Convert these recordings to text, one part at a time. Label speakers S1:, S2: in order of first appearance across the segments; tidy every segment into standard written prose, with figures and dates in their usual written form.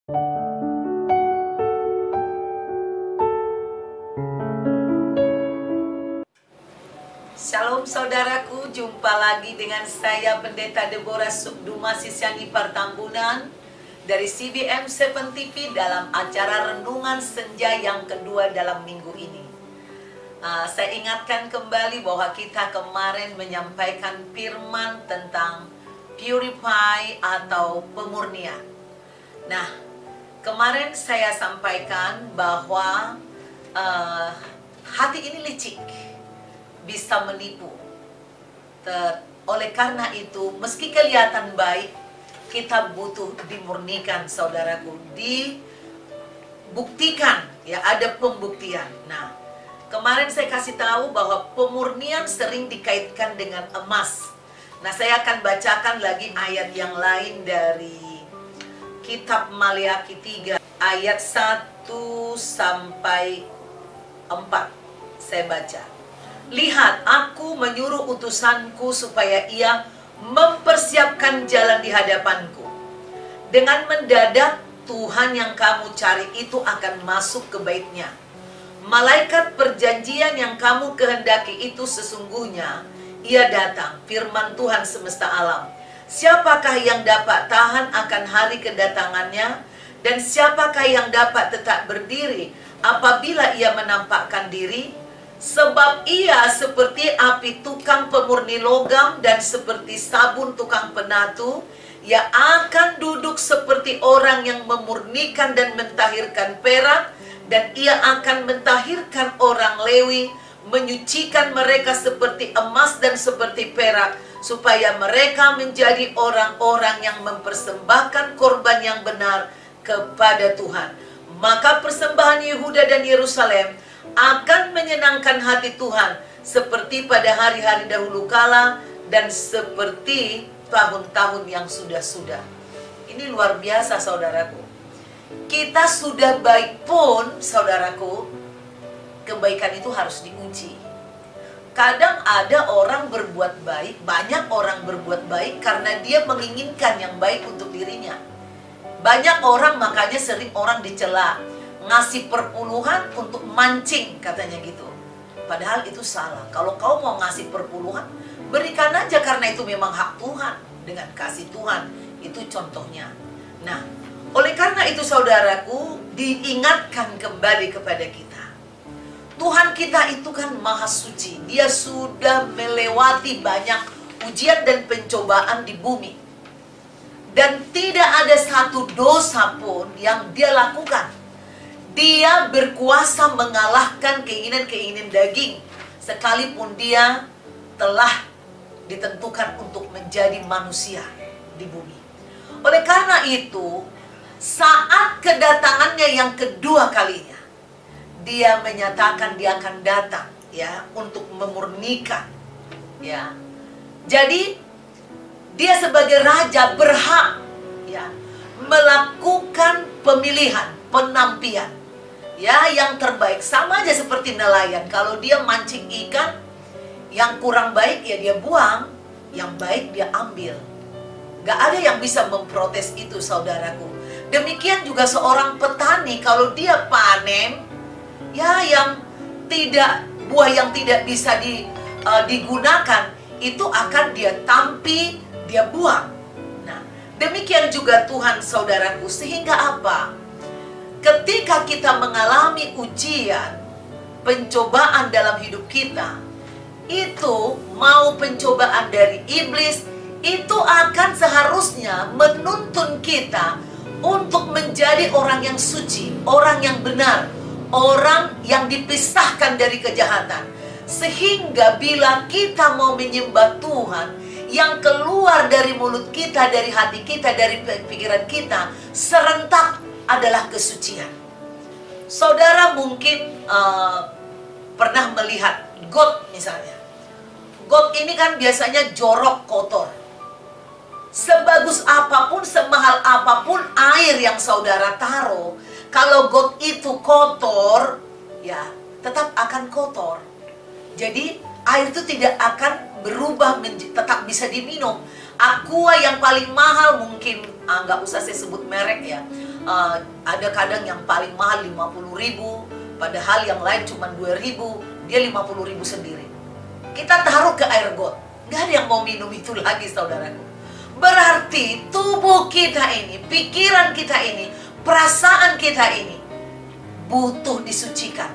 S1: Shalom saudaraku, jumpa lagi dengan saya Pendeta Deborah Sukduma Sisyani Partambunan dari CBM 7 TV dalam acara Renungan Senja yang kedua dalam minggu ini. Saya ingatkan kembali bahwa kita kemarin menyampaikan firman tentang purify atau pemurnian. Nah, kemarin saya sampaikan bahwa hati ini licik, bisa menipu. Oleh karena itu, meski kelihatan baik, kita butuh dimurnikan, saudaraku, dibuktikan, ya, ada pembuktian. Nah, kemarin saya kasih tahu bahwa pemurnian sering dikaitkan dengan emas. Nah, saya akan bacakan lagi ayat yang lain dari kitab Maleakhi 3 ayat 1 sampai 4. Saya baca. Lihat, aku menyuruh utusanku supaya ia mempersiapkan jalan di hadapanku. Dengan mendadak Tuhan yang kamu cari itu akan masuk ke baitnya. Malaikat perjanjian yang kamu kehendaki itu sesungguhnya ia datang, firman Tuhan semesta alam. Siapakah yang dapat tahan akan hari kedatangannya? Dan siapakah yang dapat tetap berdiri apabila ia menampakkan diri? Sebab ia seperti api tukang pemurni logam dan seperti sabun tukang penatu. Ia akan duduk seperti orang yang memurnikan dan mentahirkan perak. Dan ia akan mentahirkan orang Lewi, menyucikan mereka seperti emas dan seperti perak, supaya mereka menjadi orang-orang yang mempersembahkan korban yang benar kepada Tuhan. Maka persembahan Yehuda dan Yerusalem akan menyenangkan hati Tuhan seperti pada hari-hari dahulu kala dan seperti tahun-tahun yang sudah-sudah. Ini luar biasa, saudaraku. Kita sudah baik pun, saudaraku, kebaikan itu harus diuji. Kadang ada orang berbuat baik, banyak orang berbuat baik karena dia menginginkan yang baik untuk dirinya. Banyak orang, makanya sering orang dicela, ngasih perpuluhan untuk mancing, katanya gitu. Padahal itu salah. Kalau kau mau ngasih perpuluhan, berikan aja karena itu memang hak Tuhan. Dengan kasih Tuhan, itu contohnya. Nah, oleh karena itu saudaraku, diingatkan kembali kepada kita. Tuhan kita itu kan maha suci. Dia sudah melewati banyak ujian dan pencobaan di bumi. Dan tidak ada satu dosa pun yang dia lakukan. Dia berkuasa mengalahkan keinginan-keinginan daging, sekalipun dia telah ditentukan untuk menjadi manusia di bumi. Oleh karena itu, saat kedatangannya yang kedua kalinya, dia menyatakan dia akan datang, ya, untuk memurnikan, ya. Jadi dia sebagai raja berhak, ya, melakukan pemilihan, penampian, ya, yang terbaik. Sama aja seperti nelayan. Kalau dia mancing ikan, yang kurang baik ya dia buang, yang baik dia ambil. Gak ada yang bisa memprotes itu, saudaraku. Demikian juga seorang petani, kalau dia panen, ya, yang tidak, buah yang tidak bisa digunakan, itu akan dia tampi, dia buang. Nah, demikian juga Tuhan, saudaraku. Sehingga apa? Ketika kita mengalami ujian, pencobaan dalam hidup kita, itu mau pencobaan dari iblis, itu akan seharusnya menuntun kita untuk menjadi orang yang suci, orang yang benar, orang yang dipisahkan dari kejahatan. Sehingga bila kita mau menyembah Tuhan, yang keluar dari mulut kita, dari hati kita, dari pikiran kita, serentak adalah kesucian. Saudara mungkin pernah melihat got misalnya. Got ini kan biasanya jorok, kotor. Sebagus apapun, semahal apapun air yang saudara taruh, kalau got itu kotor, ya tetap akan kotor. Jadi air itu tidak akan berubah, tetap bisa diminum. Aqua yang paling mahal mungkin, nggak usah saya sebut merek ya. Ada kadang yang paling mahal 50.000, padahal yang lain cuma 2.000, dia 50.000 sendiri. Kita taruh ke air got, nggak ada yang mau minum itu lagi, saudaraku. Berarti tubuh kita ini, pikiran kita ini, perasaan kita ini butuh disucikan,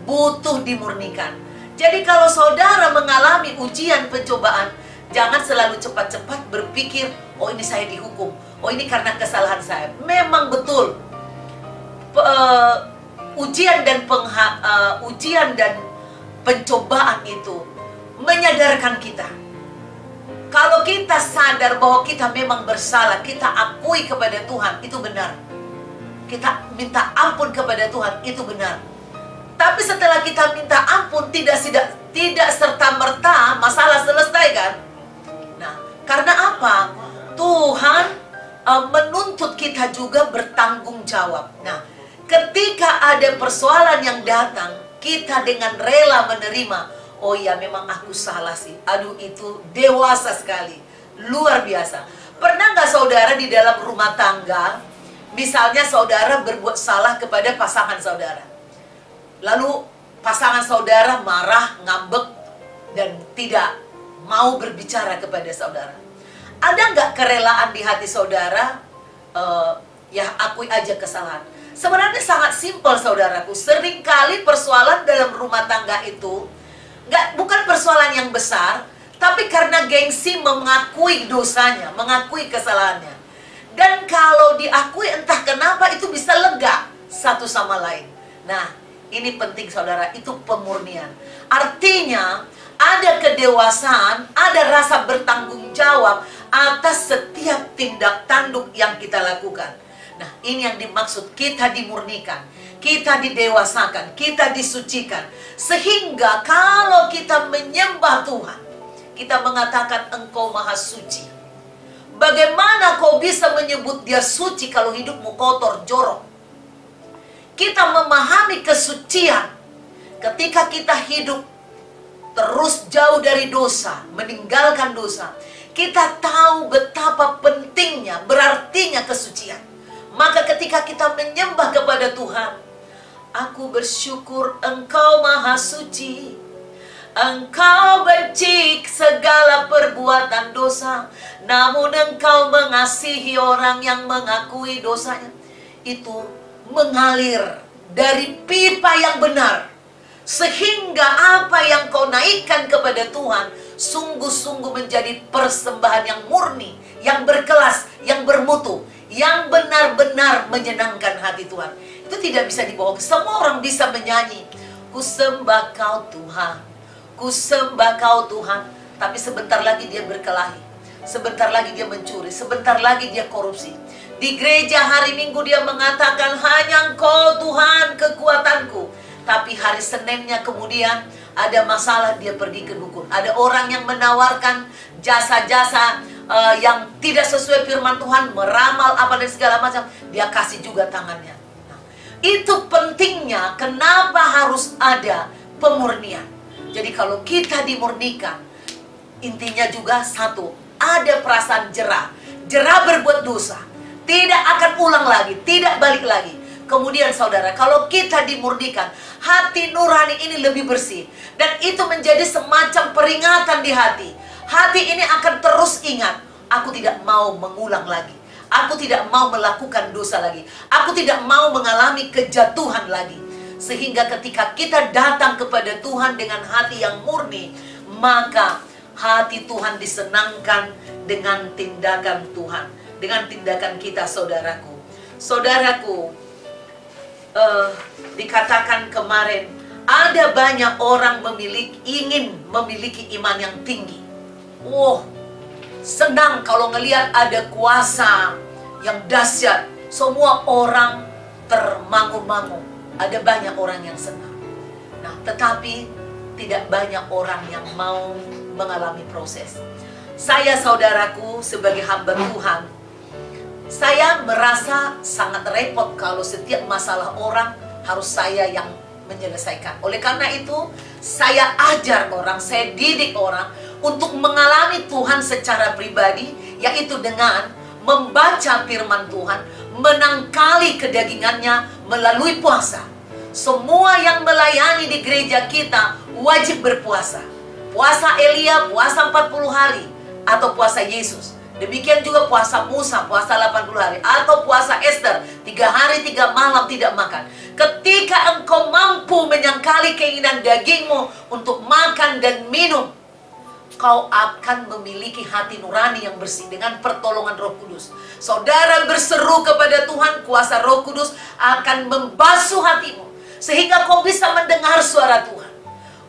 S1: butuh dimurnikan. Jadi kalau saudara mengalami ujian, pencobaan, jangan selalu cepat-cepat berpikir, oh ini saya dihukum, oh ini karena kesalahan saya. Memang betul, ujian dan pencobaan itu menyadarkan kita. Kalau kita sadar bahwa kita memang bersalah, kita akui kepada Tuhan, itu benar. Kita minta ampun kepada Tuhan, itu benar. Tapi setelah kita minta ampun, tidak serta-merta masalah selesai, kan? Nah, karena apa? Tuhan menuntut kita juga bertanggung jawab. Nah, ketika ada persoalan yang datang, kita dengan rela menerima. Oh ya, memang aku salah sih. Aduh, itu dewasa sekali. Luar biasa. Pernah nggak saudara di dalam rumah tangga, misalnya saudara berbuat salah kepada pasangan saudara, lalu pasangan saudara marah, ngambek, dan tidak mau berbicara kepada saudara. Ada nggak kerelaan di hati saudara? Ya, akui aja kesalahan. Sebenarnya sangat simpel, saudaraku. Seringkali persoalan dalam rumah tangga itu bukan persoalan yang besar, tapi karena gengsi mengakui dosanya, mengakui kesalahannya. Dan kalau diakui entah kenapa itu bisa lega satu sama lain. Nah, ini penting, saudara, itu pemurnian. Artinya ada kedewasaan, ada rasa bertanggung jawab atas setiap tindak tanduk yang kita lakukan. Nah, ini yang dimaksud kita dimurnikan, kita didewasakan, kita disucikan. Sehingga kalau kita menyembah Tuhan, kita mengatakan Engkau Maha Suci. Bagaimana kau bisa menyebut Dia suci kalau hidupmu kotor, jorok? Kita memahami kesucian ketika kita hidup terus jauh dari dosa, meninggalkan dosa. Kita tahu betapa pentingnya, berartinya kesucian. Maka ketika kita menyembah kepada Tuhan, aku bersyukur Engkau Maha Suci. Engkau benci segala perbuatan dosa, namun Engkau mengasihi orang yang mengakui dosanya. Itu mengalir dari pipa yang benar, sehingga apa yang kau naikkan kepada Tuhan sungguh-sungguh menjadi persembahan yang murni, yang berkelas, yang bermutu, yang benar-benar menyenangkan hati Tuhan. Itu tidak bisa dibohong. Semua orang bisa menyanyi, ku sembah Kau Tuhan, ku sembah Kau Tuhan. Tapi sebentar lagi dia berkelahi, sebentar lagi dia mencuri, sebentar lagi dia korupsi. Di gereja hari Minggu dia mengatakan hanya Engkau Tuhan kekuatanku. Tapi hari Seninnya kemudian ada masalah, dia pergi ke dukun. Ada orang yang menawarkan jasa-jasa yang tidak sesuai firman Tuhan, meramal apa dan segala macam, dia kasih juga tangannya. Nah, itu pentingnya kenapa harus ada pemurnian. Jadi kalau kita dimurnikan, intinya juga satu, ada perasaan jerah. Jerah berbuat dosa, tidak akan ulang lagi, tidak balik lagi. Kemudian saudara, kalau kita dimurnikan, hati nurani ini lebih bersih. Dan itu menjadi semacam peringatan di hati. Hati ini akan terus ingat, aku tidak mau mengulang lagi. Aku tidak mau melakukan dosa lagi. Aku tidak mau mengalami kejatuhan lagi. Sehingga ketika kita datang kepada Tuhan dengan hati yang murni, maka hati Tuhan disenangkan dengan tindakan Tuhan, dengan tindakan kita, saudaraku. Saudaraku, dikatakan kemarin, ada banyak orang ingin memiliki iman yang tinggi. Senang kalau ngelihat ada kuasa yang dahsyat. Semua orang termangu-mangu. Ada banyak orang yang senang. Nah, tetapi tidak banyak orang yang mau mengalami proses. Saya, saudaraku, sebagai hamba Tuhan, saya merasa sangat repot kalau setiap masalah orang harus saya yang menyelesaikan. Oleh karena itu, saya ajar orang, saya didik orang untuk mengalami Tuhan secara pribadi, yaitu dengan membaca firman Tuhan, menangkali kedagingannya melalui puasa. Semua yang melayani di gereja kita wajib berpuasa. Puasa Elia, puasa 40 hari, atau puasa Yesus. Demikian juga puasa Musa, puasa 80 hari, atau puasa Esther, 3 hari 3 malam tidak makan. Ketika engkau mampu menyangkali keinginan dagingmu untuk makan dan minum, kau akan memiliki hati nurani yang bersih dengan pertolongan Roh Kudus. Saudara berseru kepada Tuhan, kuasa Roh Kudus akan membasuh hatimu, sehingga kau bisa mendengar suara Tuhan.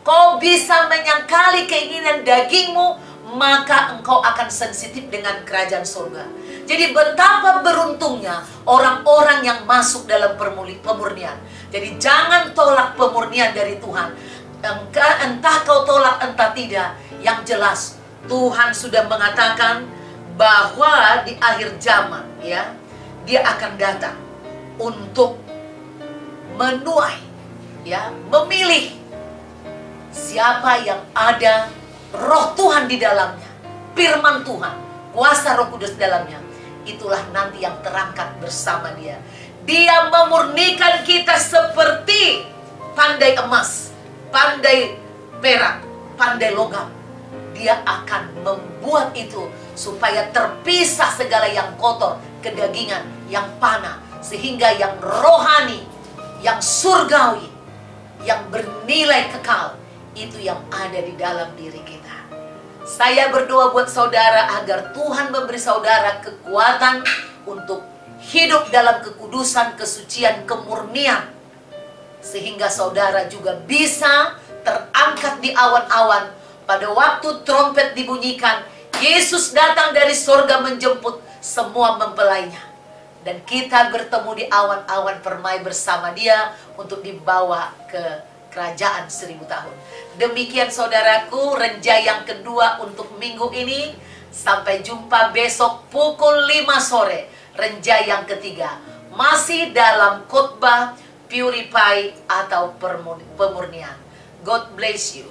S1: Kau bisa menyangkali keinginan dagingmu, maka engkau akan sensitif dengan kerajaan surga. Jadi betapa beruntungnya orang-orang yang masuk dalam pemurnian. Jadi jangan tolak pemurnian dari Tuhan. Entah kau tolak entah tidak, yang jelas Tuhan sudah mengatakan bahwa di akhir zaman, ya, Dia akan datang untuk menuai, ya, memilih siapa yang ada Roh Tuhan di dalamnya, firman Tuhan, kuasa Roh Kudus dalamnya. Itulah nanti yang terangkat bersama Dia. Dia memurnikan kita seperti pandai emas, pandai perak, pandai logam. Dia akan membuat itu supaya terpisah segala yang kotor, kedagingan, yang panah, sehingga yang rohani, yang surgawi, yang bernilai kekal, itu yang ada di dalam diri kita. Saya berdoa buat saudara agar Tuhan memberi saudara kekuatan untuk hidup dalam kekudusan, kesucian, kemurnian, sehingga saudara juga bisa terangkat di awan-awan pada waktu trompet dibunyikan. Yesus datang dari sorga menjemput semua mempelainya, dan kita bertemu di awan-awan permai bersama Dia untuk dibawa ke kerajaan 1000 tahun. Demikian saudaraku, renja yang kedua untuk minggu ini. Sampai jumpa besok pukul 5 sore. Renja yang ketiga, masih dalam khotbah purify atau pemurnian. God bless you.